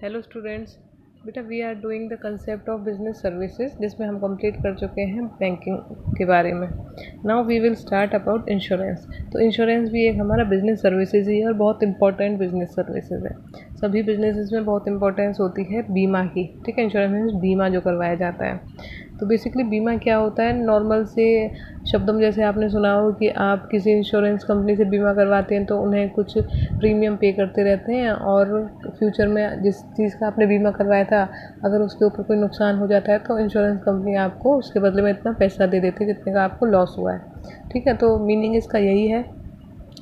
Hello students, बेटा we are doing the concept of business services जिसमें हम complete कर चुके हैं बैंकिंग के बारे में। Now we will start about insurance. तो इंश्योरेंस भी एक हमारा बिजनेस सर्विसेज ही है और बहुत इंपॉर्टेंट बिजनेस सर्विसेज है। सभी बिजनेसेस में बहुत इंपॉर्टेंस होती है बीमा की। ठीक है, इंश्योरेंस मीन्स बीमा जो करवाया जाता है। तो बेसिकली बीमा क्या होता है, नॉर्मल से शब्दों में जैसे आपने सुना हो कि आप किसी इंश्योरेंस कंपनी से बीमा करवाते हैं तो उन्हें कुछ प्रीमियम पे करते रहते हैं और फ्यूचर में जिस चीज़ का आपने बीमा करवाया था अगर उसके ऊपर कोई नुकसान हो जाता है तो इंश्योरेंस कंपनी आपको उसके बदले में इतना पैसा दे देती है जितने का आपको लॉस हुआ है। ठीक है, तो मीनिंग इसका यही है।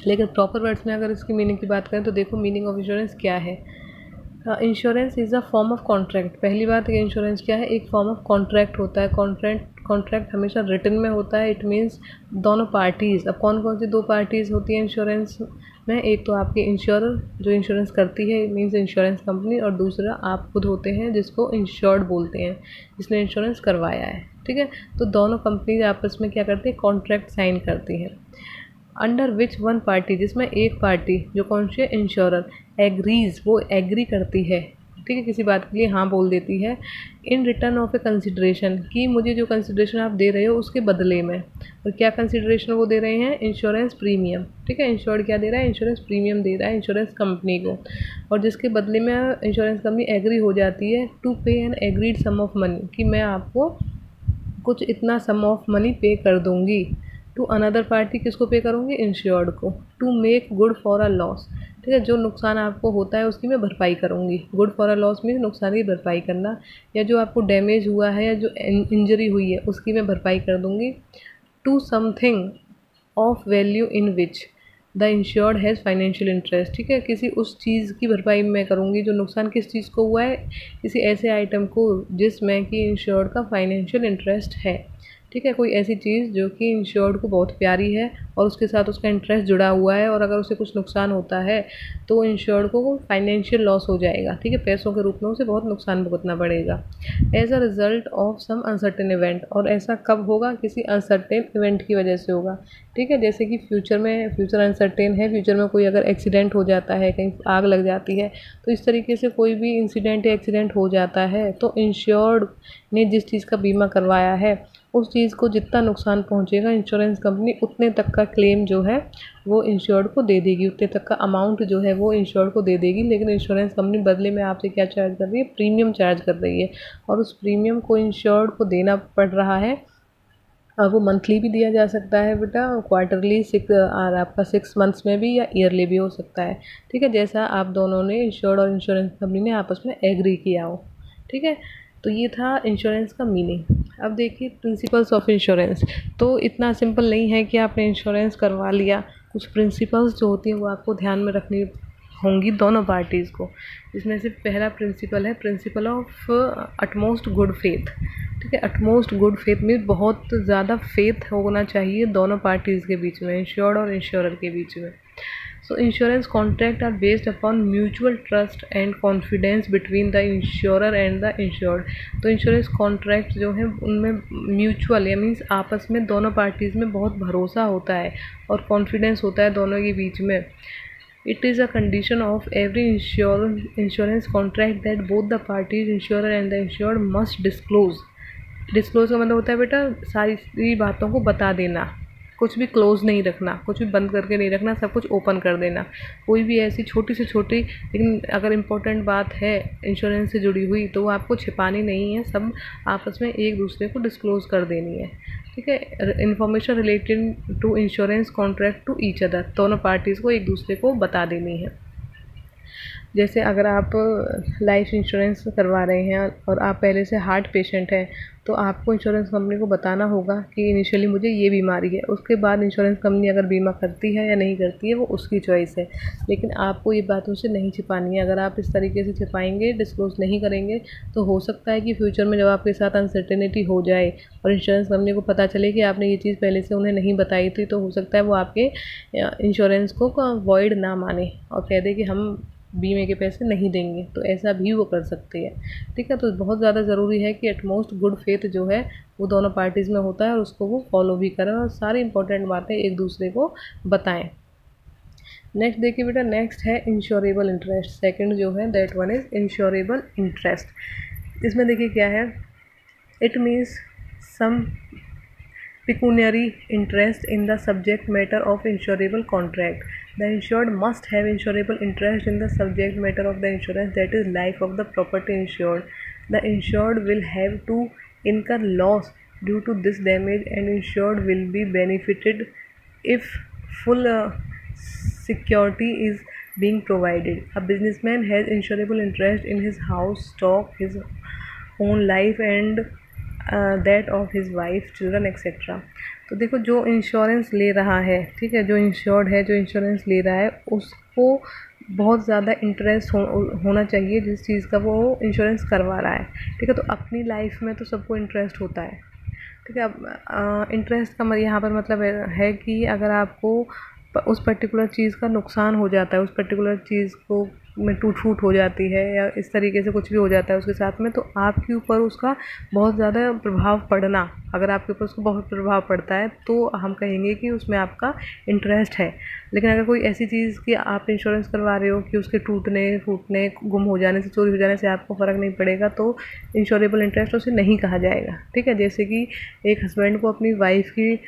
लेकिन प्रॉपर वर्ड्स में अगर इसकी मीनिंग की बात करें तो देखो मीनिंग ऑफ इंश्योरेंस क्या है। Insurance is a form of contract. पहली बात है इंश्योरेंस क्या है, एक फॉर्म ऑफ कॉन्ट्रैक्ट होता है। कॉन्ट्रैक्ट हमेशा रिटन में होता है। इट मीन्स दोनों पार्टीज़, अब कौन कौन सी दो पार्टीज़ होती हैं इंश्योरेंस में, एक तो आपके इंश्योरर जो इंश्योरेंस करती है मीन्स इंश्योरेंस कंपनी, और दूसरा आप खुद होते हैं जिसको इंश्योर्ड बोलते हैं, जिसने इंश्योरेंस करवाया है। ठीक है, तो दोनों कंपनीज आपस में क्या करती है, कॉन्ट्रैक्ट साइन करती हैं। अंडर विच वन पार्टी, जिसमें एक पार्टी जो कौन सी है, इंश्योरर, एग्रीज, वो एग्री करती है, ठीक है, किसी बात के लिए हाँ बोल देती है, in return of A consideration, कि मुझे जो कंसिडरेशन आप दे रहे हो उसके बदले में। और क्या कंसिडरेशन वो दे रहे हैं, इंश्योरेंस प्रीमियम। ठीक है, इंश्योर्ड क्या दे रहा है, इंश्योरेंस प्रीमियम दे रहा है इंश्योरेंस कंपनी को, और जिसके बदले में इंश्योरेंस कंपनी एग्री हो जाती है to pay an agreed sum of money, कि मैं आपको कुछ इतना सम ऑफ मनी पे कर दूंगी टू अनदर पार्टी। किसको पे करूँगी, इंश्योर्ड को, to make good for a loss. ठीक है, जो नुकसान आपको होता है उसकी मैं भरपाई करूँगी। Good for a loss means नुकसान की भरपाई करना, या जो आपको डैमेज हुआ है या जो इंजरी हुई है उसकी मैं भरपाई कर दूँगी। To something of value in which the insured has financial interest. ठीक है, किसी उस चीज़ की भरपाई मैं करूँगी, जो नुकसान किस चीज़ को हुआ है, किसी ऐसे आइटम को जिसमें कि इंश्योर्ड का फाइनेंशियल इंटरेस्ट है। ठीक है, कोई ऐसी चीज़ जो कि इंश्योर्ड को बहुत प्यारी है और उसके साथ उसका इंटरेस्ट जुड़ा हुआ है, और अगर उसे कुछ नुकसान होता है तो इंश्योर्ड को फाइनेंशियल लॉस हो जाएगा। ठीक है, पैसों के रूप में उसे बहुत नुकसान भुगतना पड़ेगा as a result of some uncertain event. और ऐसा कब होगा, किसी अनसर्टेन इवेंट की वजह से होगा। ठीक है, जैसे कि फ्यूचर अनसर्टेन है, फ्यूचर में कोई अगर एक्सीडेंट हो जाता है, कहीं आग लग जाती है, तो इस तरीके से कोई भी इंसिडेंट या एक्सीडेंट हो जाता है तो इंश्योर्ड ने जिस चीज़ का बीमा करवाया है उस चीज़ को जितना नुकसान पहुंचेगा इंश्योरेंस कंपनी उतने तक का क्लेम जो है वो इंश्योर्ड को दे देगी, उतने तक का अमाउंट जो है वो इंश्योर्ड को दे देगी। लेकिन इंश्योरेंस कंपनी बदले में आपसे क्या चार्ज कर रही है, प्रीमियम चार्ज कर रही है, और उस प्रीमियम को इंश्योर्ड को देना पड़ रहा है। और वो मंथली भी दिया जा सकता है बेटा, क्वार्टरली, आपका 6 मंथ्स में भी, या ईयरली भी हो सकता है। ठीक है, जैसा आप दोनों ने इंश्योर्ड और इंश्योरेंस कंपनी ने आपस में एग्री किया हो। ठीक है, तो ये था इंश्योरेंस का मीनिंग। अब देखिए प्रिंसिपल्स ऑफ इंश्योरेंस। तो इतना सिंपल नहीं है कि आपने इंश्योरेंस करवा लिया, कुछ प्रिंसिपल्स जो होती हैं वो आपको ध्यान में रखनी होंगी दोनों पार्टीज़ को। इसमें से पहला प्रिंसिपल है principle of utmost good faith. ठीक है, अटमोस्ट गुड फेथ में बहुत ज़्यादा फेथ होना चाहिए दोनों पार्टीज़ के बीच में, इंश्योर्ड और इंश्योरर के बीच में। So insurance contract are based upon mutual trust and confidence between the insurer and the insured। तो इंश्योरेंस कॉन्ट्रैक्ट जो है उनमें म्यूचुअल या मीन्स आपस में दोनों पार्टीज़ में बहुत भरोसा होता है और कॉन्फिडेंस होता है दोनों के बीच में। It is a condition of every insurance contract that both the parties, insurer and the insured, must disclose। Disclose का मतलब होता है बेटा सारी बातों को बता देना, कुछ भी क्लोज नहीं रखना, कुछ भी बंद करके नहीं रखना, सब कुछ ओपन कर देना। कोई भी ऐसी छोटी से छोटी लेकिन अगर इम्पोर्टेंट बात है इंश्योरेंस से जुड़ी हुई तो वो आपको छिपानी नहीं है, सब आपस में एक दूसरे को डिस्क्लोज कर देनी है। ठीक है, information related to insurance contract to each other, दोनों पार्टीज़ को एक दूसरे को बता देनी है। जैसे अगर आप लाइफ इंश्योरेंस करवा रहे हैं और आप पहले से हार्ट पेशेंट हैं तो आपको इंश्योरेंस कंपनी को बताना होगा कि इनिशियली मुझे ये बीमारी है। उसके बाद इंश्योरेंस कंपनी अगर बीमा करती है या नहीं करती है वो उसकी चॉइस है, लेकिन आपको ये बात उनसे नहीं छिपानी है। अगर आप इस तरीके से छिपाएंगे, डिस्क्लोज नहीं करेंगे, तो हो सकता है कि फ्यूचर में जब आपके साथ अनसर्टेनिटी हो जाए और इंश्योरेंस कंपनी को पता चले कि आपने ये चीज़ पहले से उन्हें नहीं बताई थी, तो हो सकता है वो आपके इंश्योरेंस को वॉइड ना माने और कह दे कि हम बीमे के पैसे नहीं देंगे, तो ऐसा भी वो कर सकती है। ठीक है, तो बहुत ज़्यादा ज़रूरी है कि एटमोस्ट गुड फेथ जो है वो दोनों पार्टीज़ में होता है और उसको वो फॉलो भी करें और सारी इंपॉर्टेंट बातें एक दूसरे को बताएं। नेक्स्ट देखिए बेटा, नेक्स्ट है इंश्योरेबल इंटरेस्ट। सेकंड जो है that one is insurable interest. इसमें देखिए क्या है, it means some pecuniary interest in the subject matter of insurable contract. The insured must have insurable interest in the subject matter of the insurance, that is life of the property insured. The insured will have to incur loss due to this damage, and insured will be benefited if full security is being provided. A businessman has insurable interest in his house, stock, his own life and that of his wife, children etcetera. तो देखो जो insurance ले रहा है, ठीक है, जो insured है, जो इंश्योरेंस ले रहा है, उसको बहुत ज़्यादा इंटरेस्ट होना चाहिए जिस चीज़ का वो इंश्योरेंस करवा रहा है, ठीक है। तो अपनी लाइफ में तो सबको इंटरेस्ट होता है, ठीक है। अब इंटरेस्ट का यहाँ पर मतलब है कि अगर आपको उस पर्टिकुलर चीज़ का नुकसान हो जाता है, उस पर्टिकुलर चीज़ को में टूट फूट हो जाती है या इस तरीके से कुछ भी हो जाता है उसके साथ में, तो आपके ऊपर उसका बहुत ज़्यादा प्रभाव पड़ना, अगर आपके ऊपर उसका बहुत प्रभाव पड़ता है तो हम कहेंगे कि उसमें आपका इंटरेस्ट है। लेकिन अगर कोई ऐसी चीज़ कि आप इंश्योरेंस करवा रहे हो कि उसके टूटने फूटने, गुम हो जाने से, चोरी हो जाने से आपको फ़र्क नहीं पड़ेगा, तो इंश्योरेबल इंटरेस्ट उसे नहीं कहा जाएगा, ठीक है। जैसे कि एक हस्बैंड को अपनी वाइफ की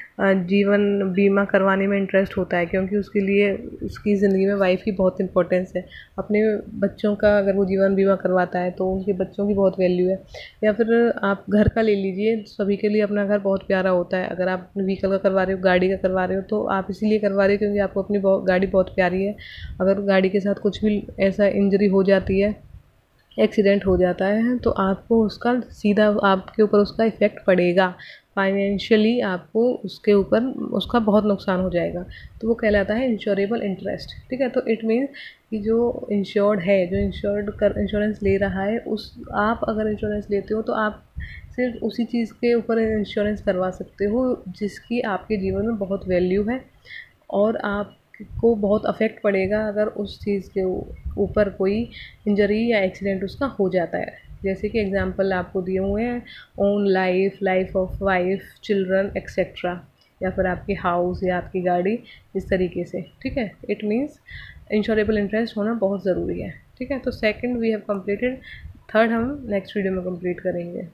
जीवन बीमा करवाने में इंटरेस्ट होता है क्योंकि उसके लिए उसकी ज़िंदगी में वाइफ की बहुत इंपॉर्टेंस है। अपने बच्चों का अगर वो जीवन बीमा करवाता है तो उनके बच्चों की बहुत वैल्यू है। या फिर आप घर का ले लीजिए, सभी के लिए अपना घर बहुत प्यारा होता है। अगर आप व्हीकल का करवा रहे हो, गाड़ी का करवा रहे हो, तो आप इसीलिए करवा रहे हो क्योंकि आपको अपनी गाड़ी बहुत प्यारी है। अगर गाड़ी के साथ कुछ भी ऐसा इंजरी हो जाती है, एक्सीडेंट हो जाता है, तो आपको उसका सीधा आपके ऊपर उसका इफ़ेक्ट पड़ेगा, फाइनेंशियली आपको उसके ऊपर उसका बहुत नुकसान हो जाएगा। तो वो कहलाता है इंश्योरेबल इंटरेस्ट, ठीक है। तो इट मीन्स कि जो इंश्योर्ड है, जो इंश्योरेंस ले रहा है, उस आप अगर इंश्योरेंस लेते हो तो आप सिर्फ उसी चीज़ के ऊपर इंश्योरेंस करवा सकते हो जिसकी आपके जीवन में बहुत वैल्यू है और आपको बहुत अफेक्ट पड़ेगा अगर उस चीज़ के ऊपर कोई इंजरी या एक्सीडेंट उसका हो जाता है। जैसे कि एग्जांपल आपको दिए हुए हैं, own life, life of wife, children etcetera, या फिर आपकी हाउस या आपकी गाड़ी, इस तरीके से, ठीक है। इट मीन्स इंश्योरेबल इंटरेस्ट होना बहुत ज़रूरी है, ठीक है। तो second we have completed, third हम नेक्स्ट वीडियो में कंप्लीट करेंगे।